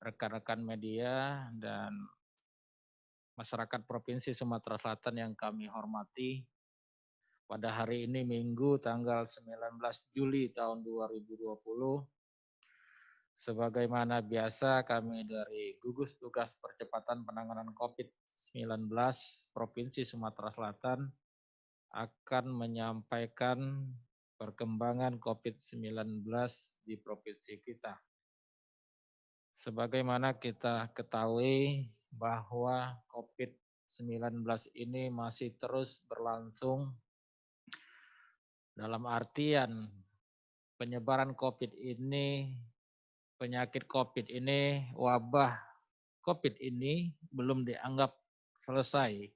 rekan-rekan media, dan masyarakat Provinsi Sumatera Selatan yang kami hormati. Pada hari ini Minggu tanggal 19 Juli tahun 2020, sebagaimana biasa kami dari Gugus Tugas Percepatan Penanganan COVID-19 Provinsi Sumatera Selatan akan menyampaikan perkembangan COVID-19 di provinsi kita. Sebagaimana kita ketahui bahwa COVID-19 ini masih terus berlangsung, dalam artian penyebaran COVID ini, penyakit COVID ini, wabah COVID ini belum dianggap selesai.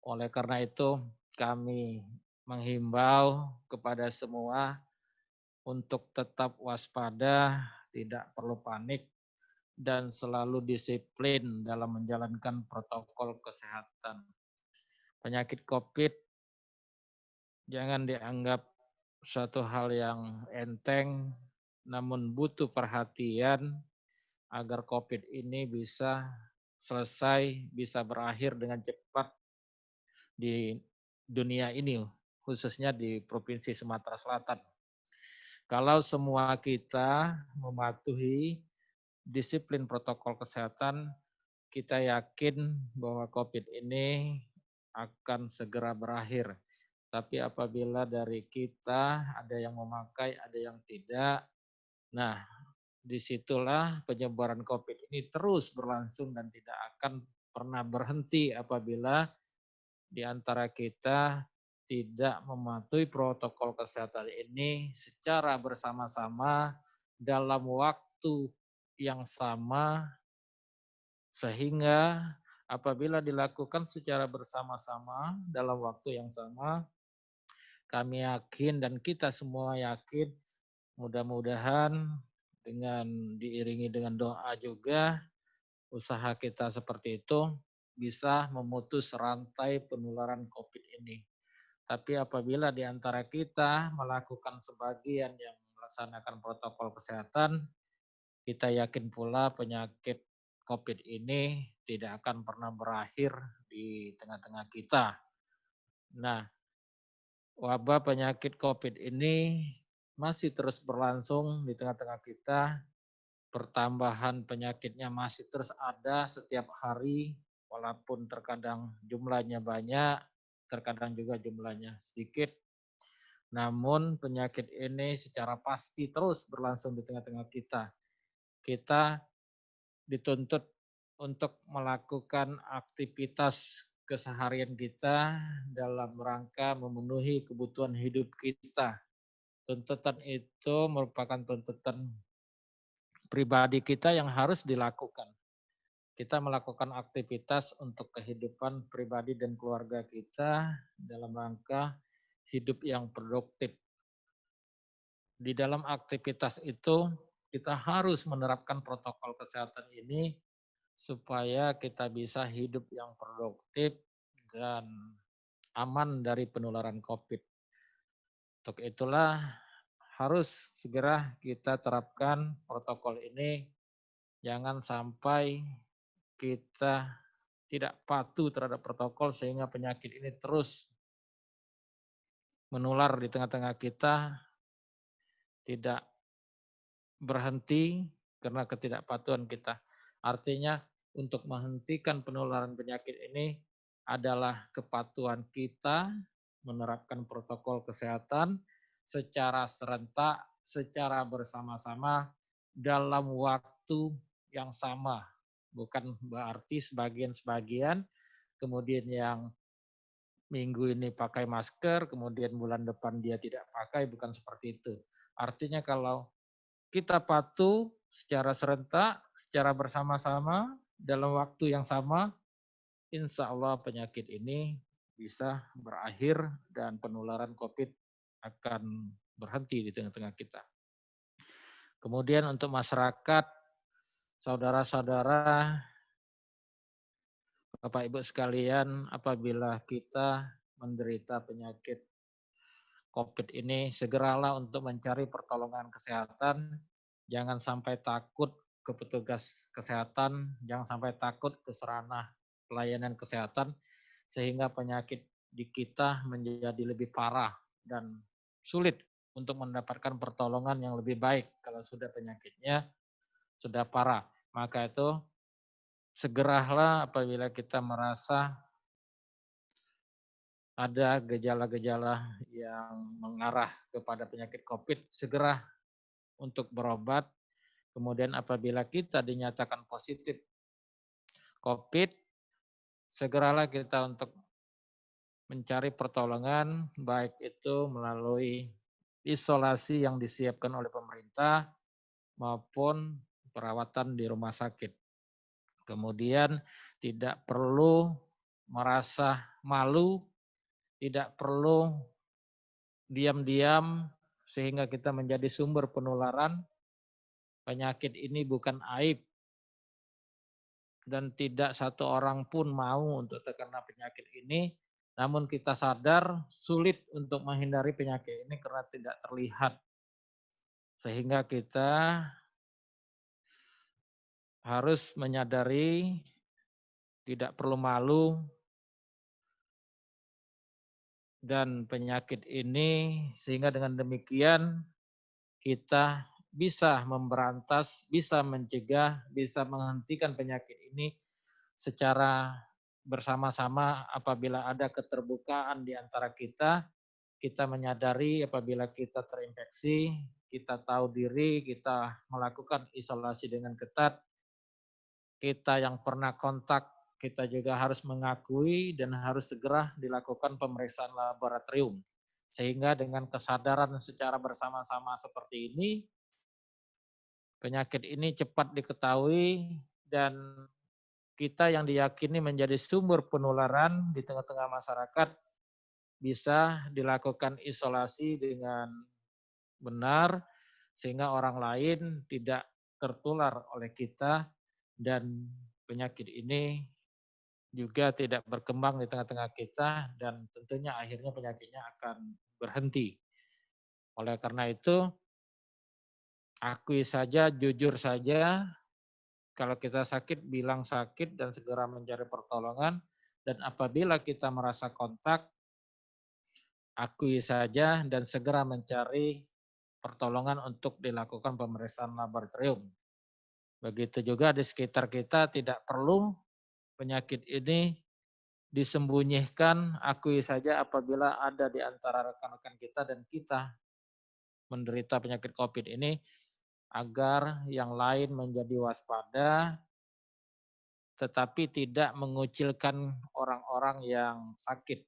Oleh karena itu, kami menghimbau kepada semua untuk tetap waspada, tidak perlu panik, dan selalu disiplin dalam menjalankan protokol kesehatan. Penyakit COVID jangan dianggap suatu hal yang enteng, namun butuh perhatian agar COVID ini bisa selesai, bisa berakhir dengan cepat di dunia ini, khususnya di Provinsi Sumatera Selatan. Kalau semua kita mematuhi disiplin protokol kesehatan, kita yakin bahwa COVID ini akan segera berakhir. Tapi apabila dari kita ada yang memakai, ada yang tidak, nah disitulah penyebaran COVID ini terus berlangsung dan tidak akan pernah berhenti apabila di antara kita tidak mematuhi protokol kesehatan ini secara bersama-sama dalam waktu yang sama, sehingga apabila dilakukan secara bersama-sama dalam waktu yang sama, kami yakin dan kita semua yakin mudah-mudahan dengan diiringi dengan doa juga, usaha kita seperti itu bisa memutus rantai penularan COVID ini. Tapi apabila di antara kita melakukan sebagian yang melaksanakan protokol kesehatan, kita yakin pula penyakit COVID ini tidak akan pernah berakhir di tengah-tengah kita. Nah, wabah penyakit COVID ini masih terus berlangsung di tengah-tengah kita. Pertambahan penyakitnya masih terus ada setiap hari, walaupun terkadang jumlahnya banyak, terkadang juga jumlahnya sedikit. Namun penyakit ini secara pasti terus berlangsung di tengah-tengah kita. Kita dituntut untuk melakukan aktivitas keseharian kita dalam rangka memenuhi kebutuhan hidup kita. Tuntutan itu merupakan tuntutan pribadi kita yang harus dilakukan. Kita melakukan aktivitas untuk kehidupan pribadi dan keluarga kita dalam rangka hidup yang produktif. Di dalam aktivitas itu kita harus menerapkan protokol kesehatan ini supaya kita bisa hidup yang produktif dan aman dari penularan COVID. Untuk itulah harus segera kita terapkan protokol ini. Jangan sampai kita tidak patuh terhadap protokol sehingga penyakit ini terus menular di tengah-tengah kita, tidak berhenti karena ketidakpatuhan kita. Artinya untuk menghentikan penularan penyakit ini adalah kepatuhan kita menerapkan protokol kesehatan secara serentak, secara bersama-sama dalam waktu yang sama. Bukan berarti sebagian-sebagian, kemudian yang minggu ini pakai masker, kemudian bulan depan dia tidak pakai, bukan seperti itu. Artinya kalau kita patuh secara serentak, secara bersama-sama, dalam waktu yang sama, insya Allah penyakit ini bisa berakhir dan penularan COVID akan berhenti di tengah-tengah kita. Kemudian untuk masyarakat, saudara-saudara, Bapak Ibu sekalian, apabila kita menderita penyakit COVID ini, segeralah untuk mencari pertolongan kesehatan. Jangan sampai takut ke petugas kesehatan, jangan sampai takut ke sarana pelayanan kesehatan sehingga penyakit di kita menjadi lebih parah dan sulit untuk mendapatkan pertolongan yang lebih baik kalau sudah penyakitnya sudah parah. Maka itu segeralah apabila kita merasa ada gejala-gejala yang mengarah kepada penyakit COVID, segera untuk berobat. Kemudian apabila kita dinyatakan positif COVID, segeralah kita untuk mencari pertolongan, baik itu melalui isolasi yang disiapkan oleh pemerintah maupun perawatan di rumah sakit. Kemudian tidak perlu merasa malu, tidak perlu diam-diam sehingga kita menjadi sumber penularan. Penyakit ini bukan aib dan tidak satu orang pun mau untuk terkena penyakit ini. Namun kita sadar sulit untuk menghindari penyakit ini karena tidak terlihat. Sehingga kita harus menyadari tidak perlu malu dan penyakit ini sehingga dengan demikian kita bisa memberantas, bisa mencegah, bisa menghentikan penyakit ini secara bersama-sama apabila ada keterbukaan di antara kita, kita menyadari apabila kita terinfeksi, kita tahu diri, kita melakukan isolasi dengan ketat, kita yang pernah kontak, kita juga harus mengakui dan harus segera dilakukan pemeriksaan laboratorium. Sehingga dengan kesadaran secara bersama-sama seperti ini, penyakit ini cepat diketahui dan kita yang diyakini menjadi sumber penularan di tengah-tengah masyarakat bisa dilakukan isolasi dengan benar sehingga orang lain tidak tertular oleh kita dan penyakit ini juga tidak berkembang di tengah-tengah kita dan tentunya akhirnya penyakitnya akan berhenti. Oleh karena itu, akui saja, jujur saja, kalau kita sakit bilang sakit dan segera mencari pertolongan dan apabila kita merasa kontak, akui saja dan segera mencari pertolongan untuk dilakukan pemeriksaan laboratorium. Begitu juga di sekitar kita tidak perlu penyakit ini disembunyikan, akui saja apabila ada di antara rekan-rekan kita dan kita menderita penyakit COVID ini, agar yang lain menjadi waspada, tetapi tidak mengucilkan orang-orang yang sakit.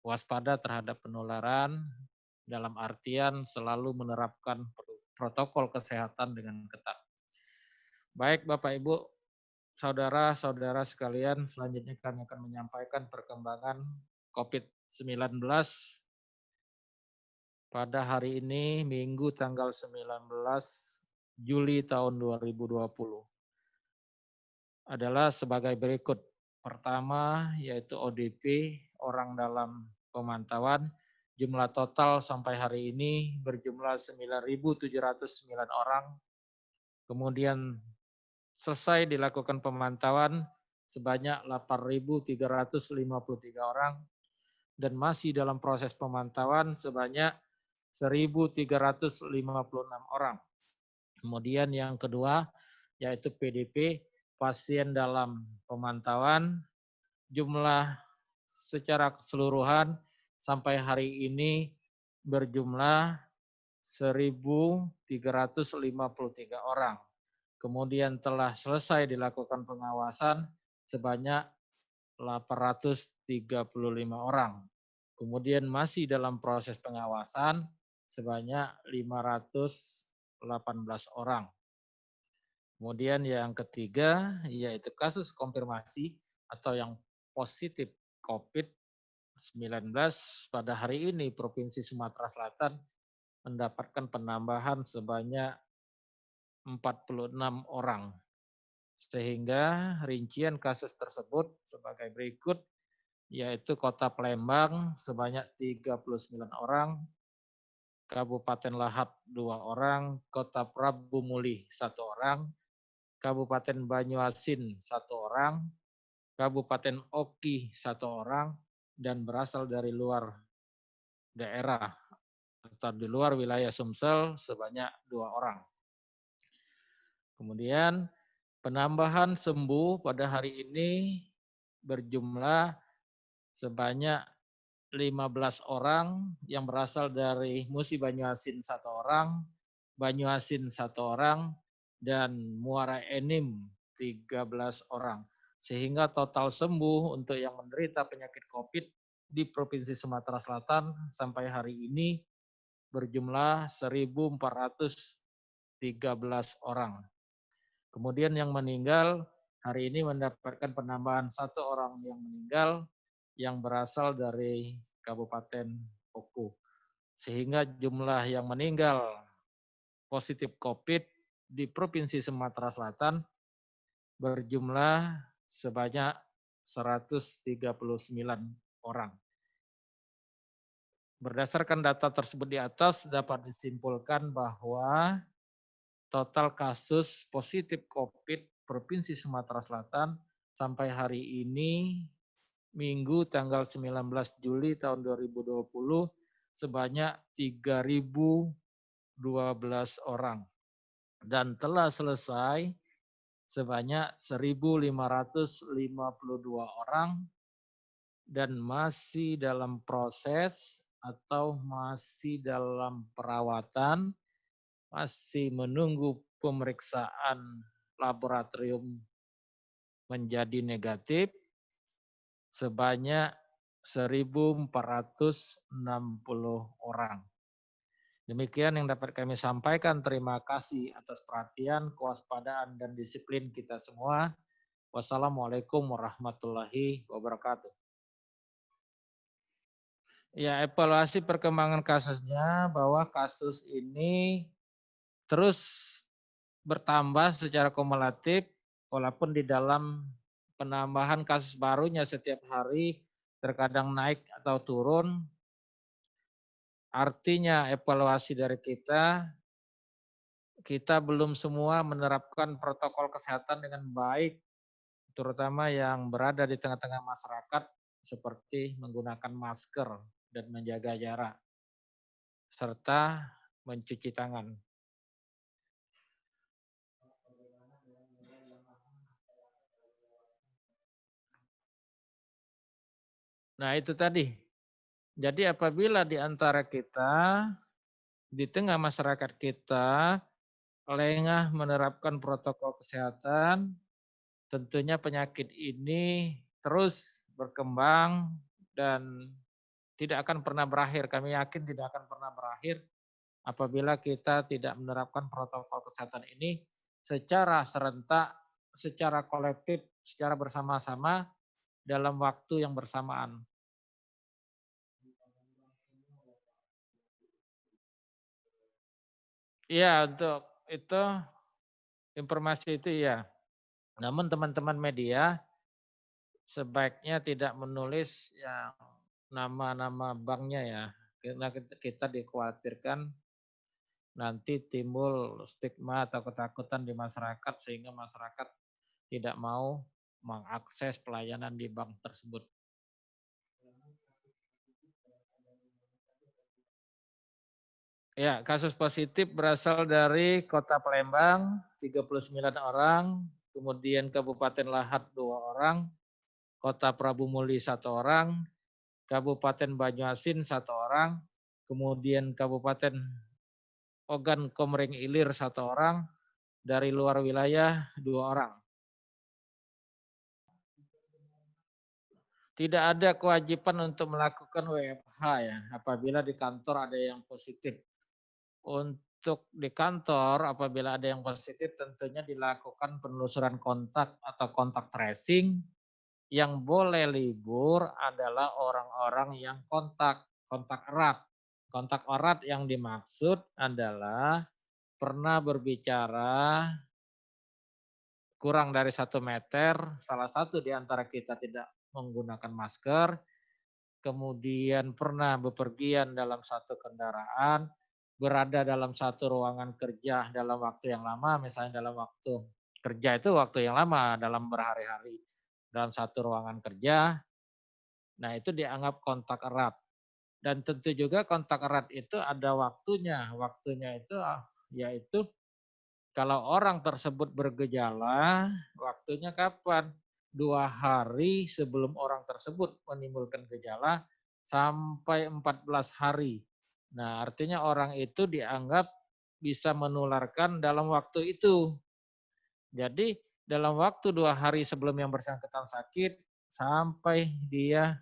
Waspada terhadap penularan, dalam artian selalu menerapkan protokol kesehatan dengan ketat. Baik Bapak Ibu, saudara-saudara sekalian, selanjutnya kami akan menyampaikan perkembangan COVID-19 pada hari ini, Minggu tanggal 19 Juli tahun 2020. Adalah sebagai berikut. Pertama, yaitu ODP, orang dalam pemantauan. Jumlah total sampai hari ini berjumlah 9.709 orang. Kemudian selesai dilakukan pemantauan sebanyak 8.353 orang dan masih dalam proses pemantauan sebanyak 1.356 orang. Kemudian yang kedua yaitu PDP, pasien dalam pemantauan, jumlah secara keseluruhan sampai hari ini berjumlah 1.353 orang. Kemudian telah selesai dilakukan pengawasan sebanyak 835 orang. Kemudian masih dalam proses pengawasan sebanyak 518 orang. Kemudian yang ketiga yaitu kasus konfirmasi atau yang positif COVID-19 pada hari ini Provinsi Sumatera Selatan mendapatkan penambahan sebanyak 46 orang. Sehingga rincian kasus tersebut sebagai berikut, yaitu Kota Palembang sebanyak 39 orang, Kabupaten Lahad 2 orang, Kota Prabu Mulih 1 orang, Kabupaten Banyuasin 1 orang, Kabupaten Oki 1 orang, dan berasal dari luar daerah atau di luar wilayah Sumsel sebanyak 2 orang. Kemudian penambahan sembuh pada hari ini berjumlah sebanyak 15 orang yang berasal dari Musi Banyuasin 1 orang, Banyuasin 1 orang, dan Muara Enim 13 orang. Sehingga total sembuh untuk yang menderita penyakit COVID di Provinsi Sumatera Selatan sampai hari ini berjumlah 1.413 orang. Kemudian yang meninggal hari ini mendapatkan penambahan 1 orang yang meninggal yang berasal dari Kabupaten Oku. Sehingga jumlah yang meninggal positif COVID di Provinsi Sumatera Selatan berjumlah sebanyak 139 orang. Berdasarkan data tersebut di atas dapat disimpulkan bahwa total kasus positif COVID Provinsi Sumatera Selatan sampai hari ini Minggu tanggal 19 Juli tahun 2020 sebanyak 3.012 orang dan telah selesai sebanyak 1.552 orang dan masih dalam proses atau masih dalam perawatan, masih menunggu pemeriksaan laboratorium menjadi negatif sebanyak 1.460 orang. Demikian yang dapat kami sampaikan. Terima kasih atas perhatian, kewaspadaan, dan disiplin kita semua. Wassalamualaikum warahmatullahi wabarakatuh. Ya, evaluasi perkembangan kasusnya bahwa kasus ini terus bertambah secara kumulatif, walaupun di dalam penambahan kasus barunya setiap hari terkadang naik atau turun. Artinya evaluasi dari kita belum semua menerapkan protokol kesehatan dengan baik, terutama yang berada di tengah-tengah masyarakat, seperti menggunakan masker dan menjaga jarak, serta mencuci tangan. Nah itu tadi. Jadi apabila di antara kita, di tengah masyarakat kita, lengah menerapkan protokol kesehatan, tentunya penyakit ini terus berkembang dan tidak akan pernah berakhir. Kami yakin tidak akan pernah berakhir apabila kita tidak menerapkan protokol kesehatan ini secara serentak, secara kolektif, secara bersama-sama dalam waktu yang bersamaan. Iya, untuk itu informasi itu ya. Namun teman-teman media sebaiknya tidak menulis yang nama-nama banknya ya. Karena kita dikhawatirkan nanti timbul stigma atau ketakutan di masyarakat sehingga masyarakat tidak mau mengakses pelayanan di bank tersebut. Ya, kasus positif berasal dari Kota Palembang 39 orang, kemudian Kabupaten Lahat 2 orang, Kota Prabu Muli 1 orang, Kabupaten Banyuasin 1 orang, kemudian Kabupaten Ogan Komering Ilir 1 orang, dari luar wilayah 2 orang. Tidak ada kewajiban untuk melakukan WFH ya, apabila di kantor ada yang positif. Untuk di kantor apabila ada yang positif tentunya dilakukan penelusuran kontak atau kontak tracing. Yang boleh libur adalah orang-orang yang kontak erat. Kontak erat yang dimaksud adalah pernah berbicara kurang dari 1 meter, salah satu di antara kita tidak menggunakan masker, kemudian pernah bepergian dalam satu kendaraan, berada dalam satu ruangan kerja dalam waktu yang lama, misalnya dalam waktu kerja itu waktu yang lama dalam berhari-hari dalam satu ruangan kerja. Nah, itu dianggap kontak erat. Dan tentu juga kontak erat itu ada waktunya. Waktunya itu yaitu kalau orang tersebut bergejala, waktunya kapan? 2 hari sebelum orang tersebut menimbulkan gejala sampai 14 hari. Nah, artinya orang itu dianggap bisa menularkan dalam waktu itu. Jadi dalam waktu 2 hari sebelum yang bersangkutan sakit, sampai dia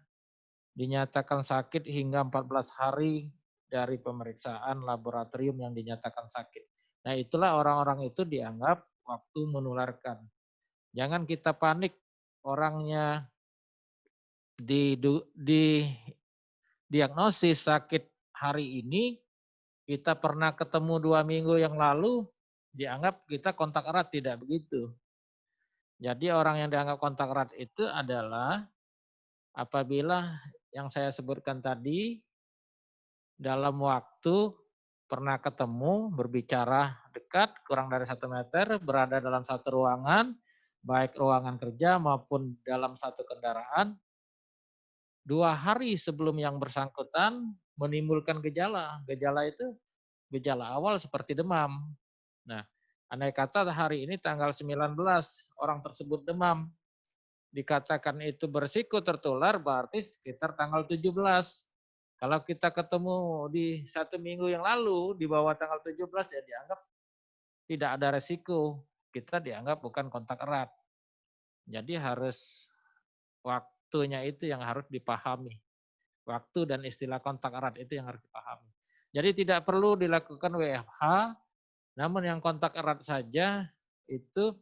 dinyatakan sakit hingga 14 hari dari pemeriksaan laboratorium yang dinyatakan sakit. Nah, itulah orang-orang itu dianggap waktu menularkan. Jangan kita panik orangnya di diagnosis sakit hari ini, kita pernah ketemu 2 minggu yang lalu, dianggap kita kontak erat, tidak begitu. Jadi orang yang dianggap kontak erat itu adalah apabila yang saya sebutkan tadi dalam waktu pernah ketemu, berbicara dekat, kurang dari 1 meter, berada dalam satu ruangan, baik ruangan kerja maupun dalam satu kendaraan, 2 hari sebelum yang bersangkutan menimbulkan gejala. Gejala itu gejala awal seperti demam. Nah, andai kata hari ini tanggal 19 orang tersebut demam, dikatakan itu berisiko tertular berarti sekitar tanggal 17. Kalau kita ketemu di 1 minggu yang lalu di bawah tanggal 17 ya dianggap tidak ada resiko. Kita dianggap bukan kontak erat. Jadi harus waktunya itu yang harus dipahami. Waktu dan istilah kontak erat itu yang harus dipahami. Jadi tidak perlu dilakukan WFH, namun yang kontak erat saja itu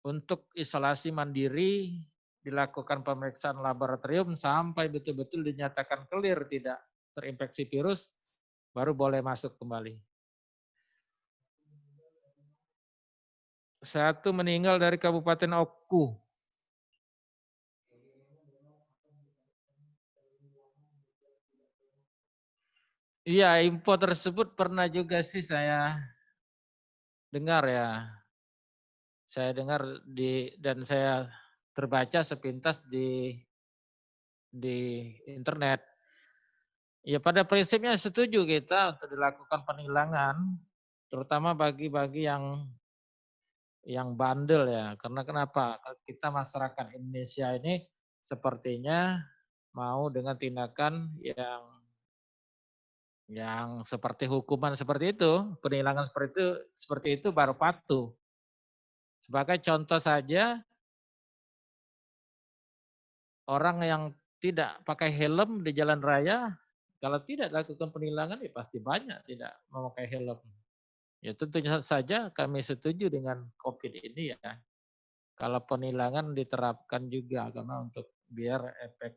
untuk isolasi mandiri dilakukan pemeriksaan laboratorium sampai betul-betul dinyatakan clear tidak terinfeksi virus, baru boleh masuk kembali. Satu meninggal dari Kabupaten Oku. Iya, info tersebut pernah juga sih saya dengar ya. Saya dengar dan saya terbaca sepintas di internet. Ya pada prinsipnya setuju kita untuk dilakukan penilangan, terutama bagi yang bandel ya. Karena kenapa? Kita masyarakat Indonesia ini sepertinya mau dengan tindakan yang seperti hukuman seperti itu, penilangan seperti itu baru patuh. Sebagai contoh saja, orang yang tidak pakai helm di jalan raya, kalau tidak lakukan penilangan ya pasti banyak tidak memakai helm. Ya tentunya saja kami setuju dengan COVID ini ya. Kalau penilangan diterapkan juga karena untuk biar efek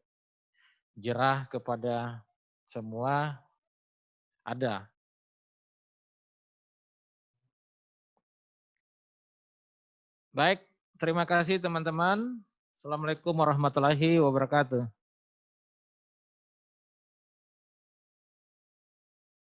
jerah kepada semua ada. Baik, terima kasih teman-teman. Assalamualaikum warahmatullahi wabarakatuh.